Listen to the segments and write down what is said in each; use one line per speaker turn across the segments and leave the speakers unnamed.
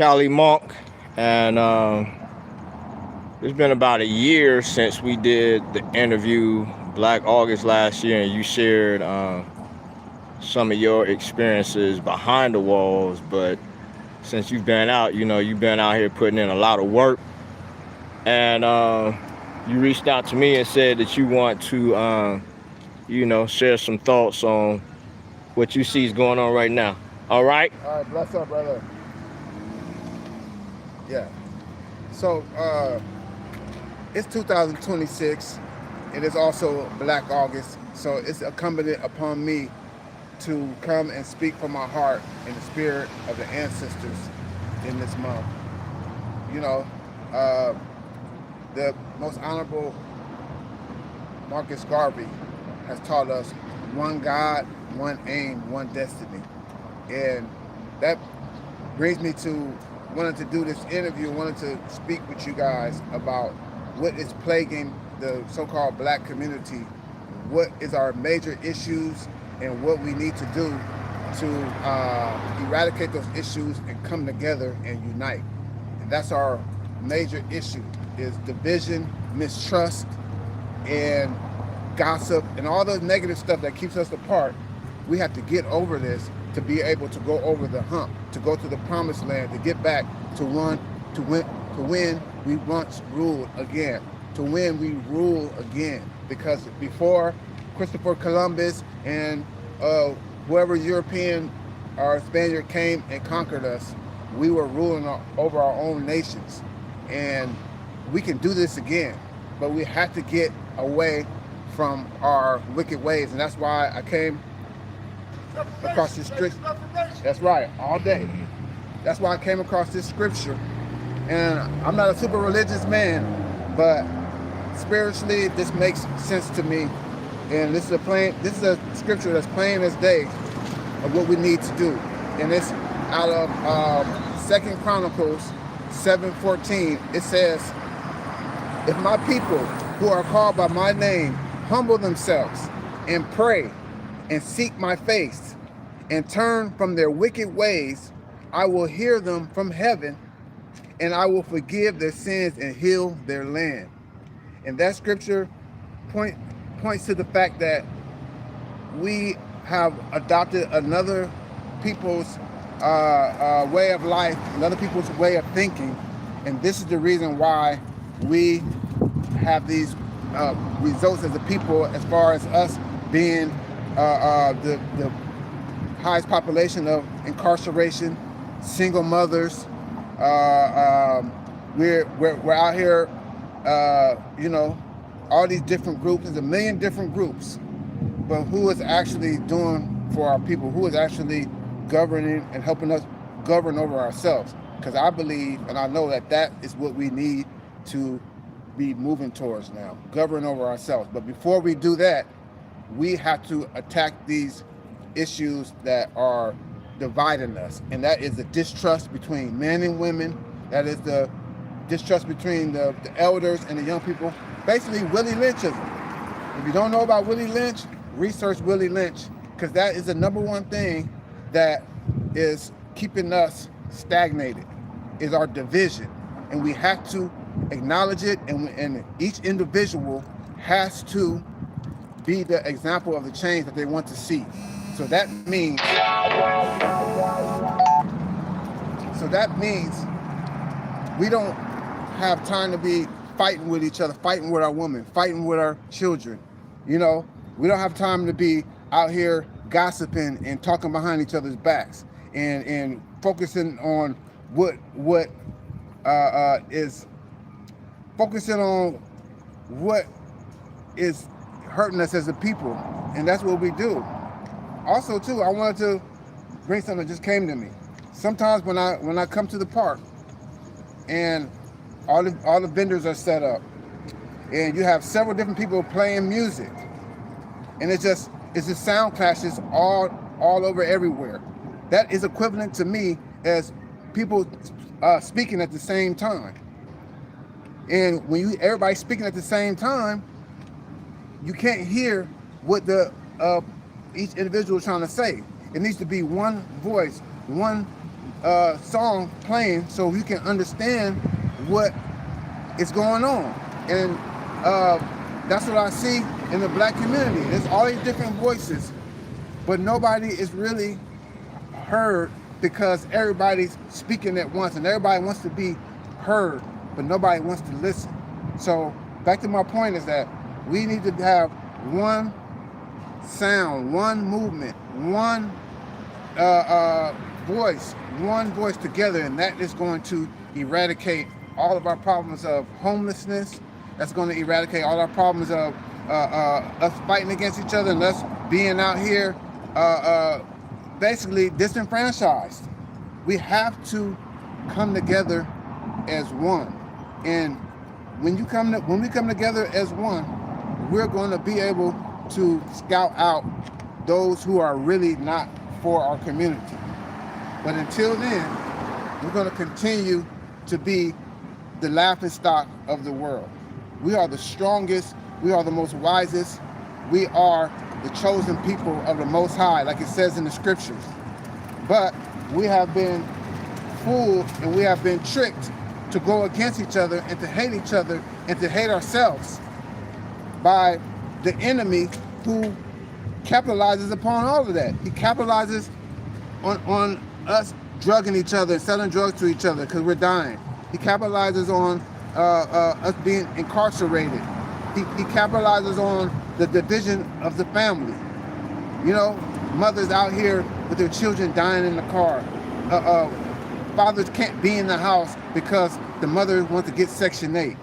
Kalimonk, and it's been about a year since we did the interview Black August last year, and you shared some of your experiences behind the walls. But since you've been out, you've been out here putting in a lot of work, and you reached out to me and said that you want to, share some thoughts on what you see is going on right now. All right.
All right, bless up, brother. Yeah. So it's 2026. It is also Black August. So it's incumbent upon me to come and speak from my heart in the spirit of the ancestors in this month. You know, uh, the most honorable Marcus Garvey has taught us one God, one aim, one destiny. And that brings me to wanting to do this interview, wanted to speak with you guys about what is plaguing the so-called Black community, what is our major issues, and what we need to do to eradicate those issues and come together and unite. And that's our major issue, is division, mistrust, and gossip, and all the negative stuff that keeps us apart. We have to get over this to be able to go over the hump, to go to the promised land, to get back to when we once ruled again, to when we rule again. Because before Christopher Columbus and whoever European or Spaniard came and conquered us, we were ruling over our own nations. And we can do this again, but we have to get away from our wicked ways. And that's why I came across this scripture. That's right, all day. That's why I came across this scripture. And I'm not a super religious man, but spiritually this makes sense to me. And this is a scripture that's plain as day of what we need to do. And it's out of 2 Chronicles 7:14. It says, if my people who are called by my name humble themselves and pray and seek my face and turn from their wicked ways, I will hear them from heaven and I will forgive their sins and heal their land. And that scripture points to the fact that we have adopted another people's way of life, another people's way of thinking. And this is the reason why we have these results as a people, as far as us being the highest population of incarceration, single mothers. We're out here, all these different groups. There's a million different groups, but who is actually doing for our people? Who is actually governing and helping us govern over ourselves? Because I believe and I know that is what we need to be moving towards now, govern over ourselves. But before we do that, we have to attack these issues that are dividing us, and that is the distrust between men and women. That is the distrust between the elders and the young people. Basically, Willie Lynchism. If you don't know about Willie Lynch, research Willie Lynch, because that is the number one thing that is keeping us stagnated, is our division. And we have to acknowledge it, and each individual has to be the example of the change that they want to see. So that means we don't have time to be fighting with each other, fighting with our women, fighting with our children. We don't have time to be out here gossiping and talking behind each other's backs and focusing on what is focusing on what is hurting us as a people. And that's what we do. Also, too, I wanted to bring something that just came to me. Sometimes when I come to the park and all the vendors are set up and you have several different people playing music, and it's just sound clashes all over everywhere. That is equivalent to me as people speaking at the same time. And when everybody's speaking at the same time, you can't hear what each individual is trying to say. It needs to be one voice, one song playing so we can understand what is going on. And that's what I see in the black community. There's all these different voices, but nobody is really heard because everybody's speaking at once and everybody wants to be heard, but nobody wants to listen. So back to my point is that we need to have one sound, one movement, one one voice together, and that is going to eradicate all of our problems of homelessness. That's going to eradicate all our problems of us fighting against each other and us being out here basically disenfranchised. We have to come together as one, and when we come together as one, we're going to be able to scout out those who are really not for our community. But until then, we're going to continue to be the laughing stock of the world. We are the strongest, we are the most wisest, we are the chosen people of the Most High, like it says in the scriptures. But we have been fooled and we have been tricked to go against each other and to hate each other and to hate ourselves by the enemy who capitalizes upon all of that. He capitalizes on us drugging each other and selling drugs to each other because we're dying. He capitalizes on us being incarcerated. He capitalizes on the division of the family. You know, mothers out here with their children dying in the car. Fathers can't be in the house because the mother wants to get Section 8.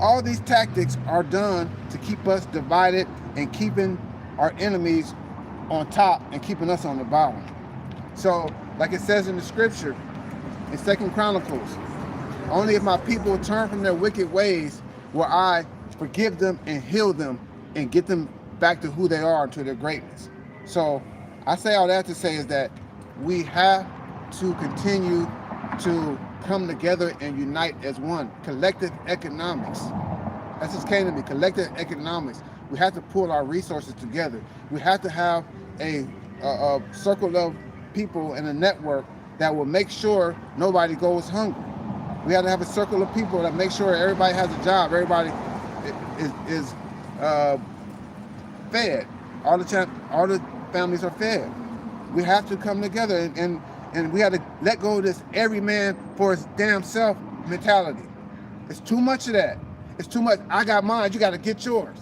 All these tactics are done to keep us divided and keeping our enemies on top and keeping us on the bottom. So, like it says in the scripture, in 2 Chronicles, only if my people turn from their wicked ways will I forgive them and heal them and get them back to who they are, to their greatness. So I say all that to say is that we have to continue to come together and unite as one. Collective economics. That just came to me. Collective economics. We have to pull our resources together. We have to have a circle of people and a network that will make sure nobody goes hungry. We have to have a circle of people that make sure everybody has a job, everybody is fed. All the families are fed. We have to come together and we have to let go of this every man for his damn self mentality. It's too much of that. It's too much. I got mine, you got to get yours.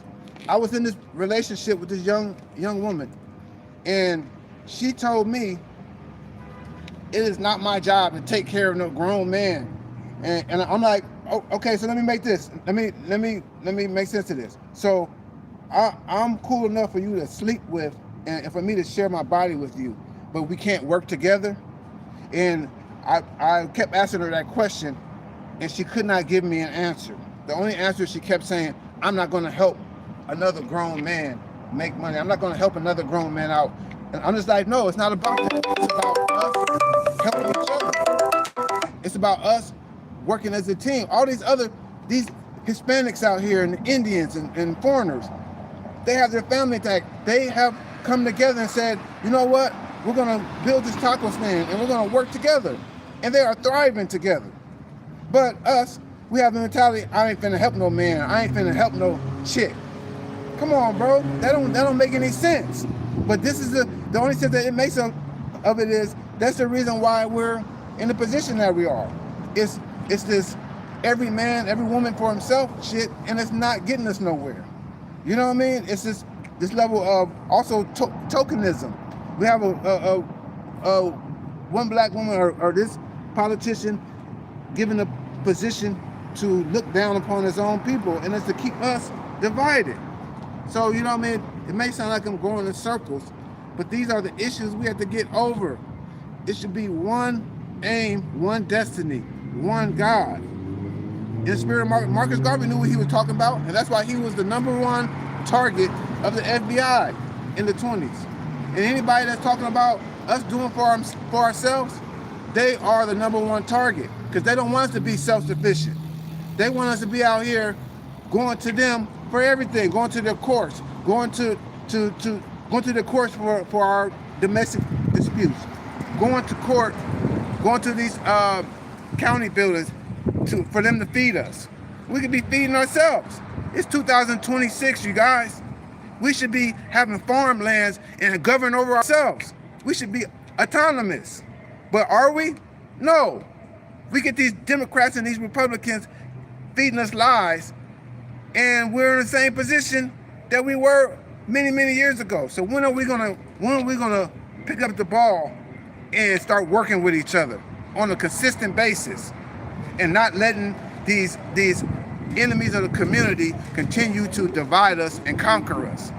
I was in this relationship with this young woman, and she told me it is not my job to take care of no grown man. And I'm like, oh, okay, so let me make this. Let me make sense of this. So I'm cool enough for you to sleep with and for me to share my body with you, but we can't work together. And I kept asking her that question, and she could not give me an answer. The only answer she kept saying, I'm not going to help another grown man make money. I'm not going to help another grown man out. And I'm just like, no, it's not about that. It's about us helping each other. It's about us working as a team. All these Hispanics out here and Indians and foreigners, they have their family tag. They have come together and said, you know what? We're going to build this taco stand and we're going to work together. And they are thriving together. But us, we have the mentality, I ain't finna help no man. I ain't finna help no chick. Come on, bro. That don't make any sense. But this is the only sense that it makes of it is that's the reason why we're in the position that we are. It's this every man, every woman for himself shit, and it's not getting us nowhere. You know what I mean? It's this level of also tokenism. We have a one black woman or this politician given a position to look down upon his own people, and it's to keep us divided. So, you know what I mean? It may sound like I'm going in circles, but these are the issues we have to get over. It should be one aim, one destiny, one God. In spirit, Marcus Garvey knew what he was talking about, and that's why he was the #1 target of the FBI in the 20s. And anybody that's talking about us doing for ourselves, they are the #1 target, because they don't want us to be self-sufficient. They want us to be out here going to them for everything, going to their courts, going to the courts for our domestic disputes, going to court going to these county buildings for them to feed us. We could be feeding ourselves. It's 2026, you guys. We should be having farmlands and govern over ourselves. We should be autonomous. But are we? No. We get these Democrats and these Republicans feeding us lies, and we're in the same position that we were many, many years ago. So when are we gonna pick up the ball and start working with each other on a consistent basis, and not letting these enemies of the community continue to divide us and conquer us?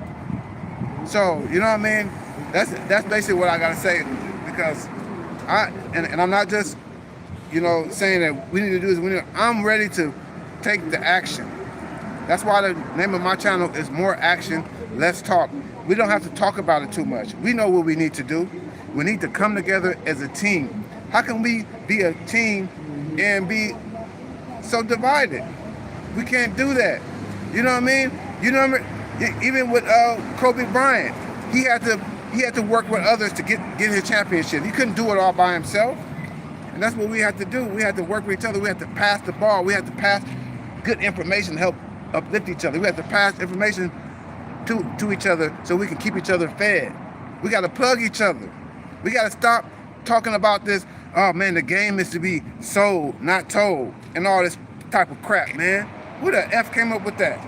So, you know what I mean? That's basically what I gotta say, because I'm not just, saying that we need to do this. I'm ready to take the action. That's why the name of my channel is More Action, Less Talk. We don't have to talk about it too much. We know what we need to do. We need to come together as a team. How can we be a team and be so divided? We can't do that. You know what I mean? Even with Kobe Bryant, he had to work with others to get his championship. He couldn't do it all by himself. And that's what we have to do. We have to work with each other. We have to pass the ball. We have to pass good information to help uplift each other. We have to pass information to each other so we can keep each other fed. We got to plug each other. We got to stop talking about this, oh man, the game is to be sold, not told, and all this type of crap, man. Who the F came up with that?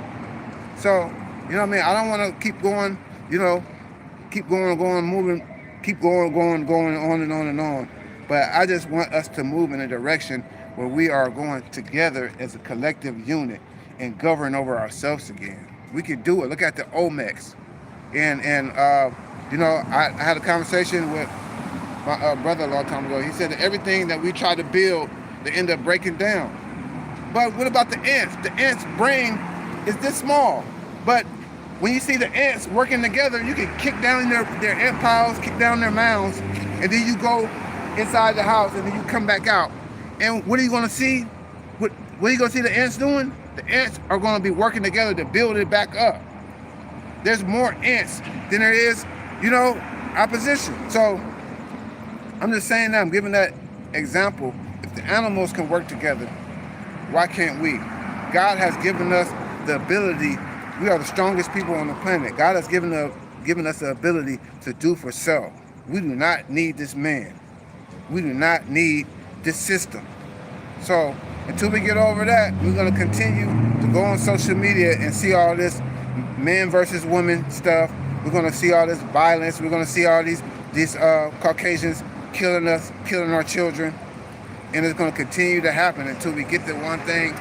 So, you know what I mean? I don't want to keep going, keep going, moving, keep going on and on and on. But I just want us to move in a direction where we are going together as a collective unit and govern over ourselves again. We can do it. Look at the Olmecs. And I had a conversation with my brother a long time ago. He said that everything that we try to build, they end up breaking down. But what about the ants? The ants' brain is this small. But when you see the ants working together, you can kick down their ant piles, kick down their mounds, and then you go inside the house, and then you come back out. And what are you going to see? What are you going to see the ants doing? The ants are going to be working together to build it back up. There's more ants than there is, opposition. So I'm just saying that, I'm giving that example. If the animals can work together, why can't we? God has given us the ability. We are the strongest people on the planet. God has given us the ability to do for self. We do not need this man. We do not need this system. So until we get over that, we're going to continue to go on social media and see all this men versus women stuff. We're going to see all this violence. We're going to see all these Caucasians killing us, killing our children. And it's going to continue to happen until we get the one thing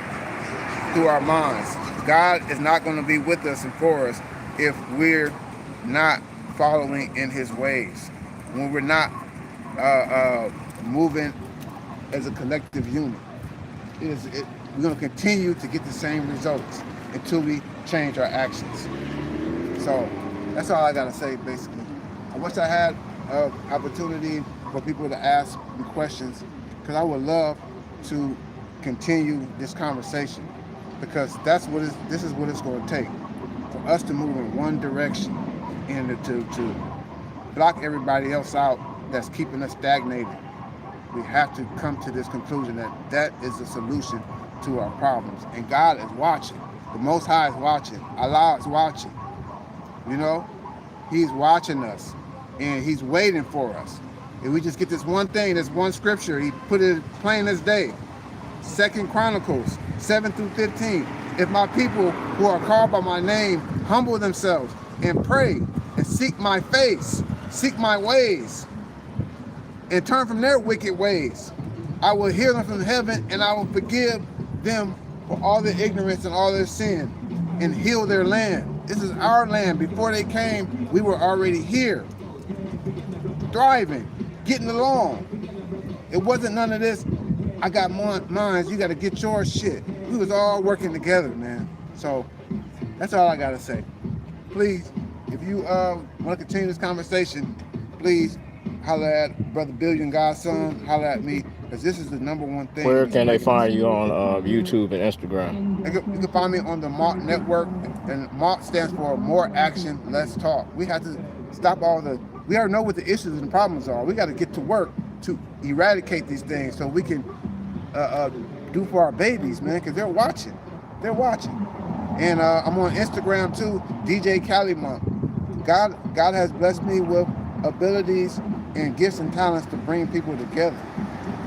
through our minds. God is not going to be with us and for us if we're not following in his ways. When we're not moving as a collective unit. We're going to continue to get the same results until we change our actions. So that's all I got to say, basically. I wish I had an opportunity for people to ask me questions, because I would love to continue this conversation, because this is what it's going to take for us to move in one direction and to block everybody else out that's keeping us stagnated. We have to come to this conclusion that is the solution to our problems. And God is watching. The Most High is watching. Allah is watching. He's watching us, and he's waiting for us. If we just get this one thing, this one scripture, he put it plain as day. 2 Chronicles 7-15. If my people who are called by my name humble themselves and pray and seek my face, seek my ways, and turn from their wicked ways, I will hear them from heaven, and I will forgive them for all their ignorance and all their sin, and heal their land. This is our land. Before they came, we were already here, thriving, getting along. It wasn't none of this, I got mine, you got to get your shit. We was all working together, man. So that's all I got to say. Please, if you want to continue this conversation, please holler at Brother Billion Godson, holler at me, because this is the number one thing.
Where can they find you on YouTube and Instagram?
You can find me on the Mark Network, and Mark stands for More Action, Less Talk. We have to stop we already know what the issues and problems are. We got to get to work to eradicate these things so we can do for our babies, man, because they're watching. They're watching. And I'm on Instagram too, DJ Kalimonk. God has blessed me with abilities and gifts and talents to bring people together.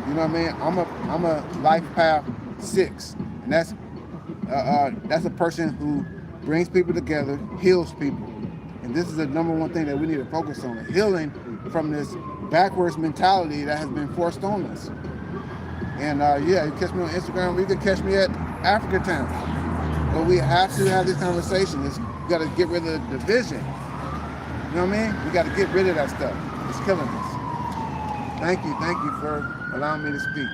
You know what I mean? I'm a life path 6, and that's a person who brings people together, heals people, and this is the number one thing that we need to focus on: healing from this backwards mentality that has been forced on us. And yeah, you catch me on Instagram. You can catch me at Africa Town. But we have to have this conversation. We got to get rid of the division. You know what I mean? We got to get rid of that stuff. It's killing us. Thank you for allowing me to speak.